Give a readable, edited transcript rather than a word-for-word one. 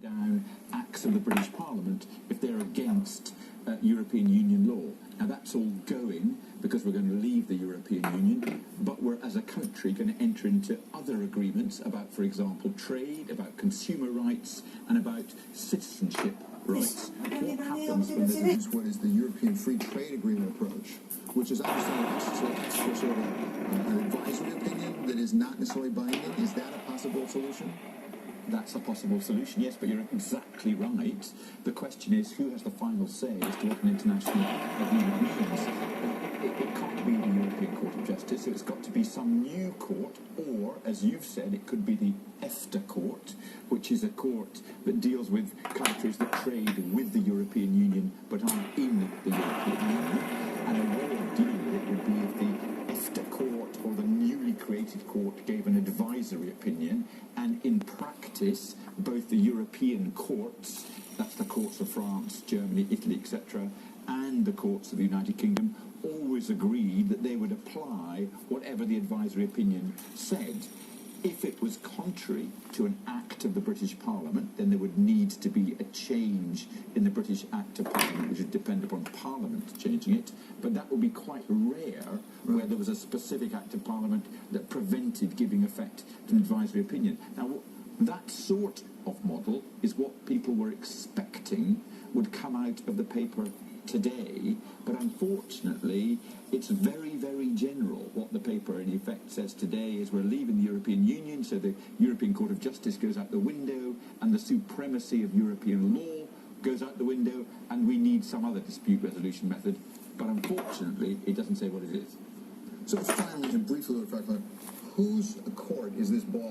down acts of the British Parliament if they're against European Union law. Now that's all going because we're going to leave the European Union, but we're as a country going to enter into other agreements about, for example, trade, about consumer rights and about citizenship rights. What happens when there's what is the European Free Trade Agreement approach, which is obviously sort of an advisory opinion that is not necessarily binding? Is that a possible solution? That's a possible solution, yes, but you're exactly right. The question is, who has the final say as to what an international agreement means? It can't be the European Court of Justice, so it's got to be some new court, or, as you've said, it could be the EFTA Court, which is a court that deals with countries that trade with the European Union but aren't in the European Union. And a way of dealing with it would be if the EFTA Court or the newly created court gave an advisory opinion, and in practice, both the European courts, that's the courts of France, Germany, Italy, etc., and the courts of the United Kingdom, always agreed that they would apply whatever the advisory opinion said. If it was contrary to an act of the British Parliament, then there would need to be a change in the British Act of Parliament, which would depend upon Parliament changing it. But that would be quite rare, where there was a specific Act of Parliament that prevented giving effect to an advisory opinion. Now, that sort of model is what people were expecting would come out of the paper today, but unfortunately it's very, very general. What the paper in effect says today is we're leaving the European Union, so the European Court of Justice goes out the window and the supremacy of European law goes out the window, and we need some other dispute resolution method, but unfortunately it doesn't say what it is. So finally, and briefly, whose court is this ball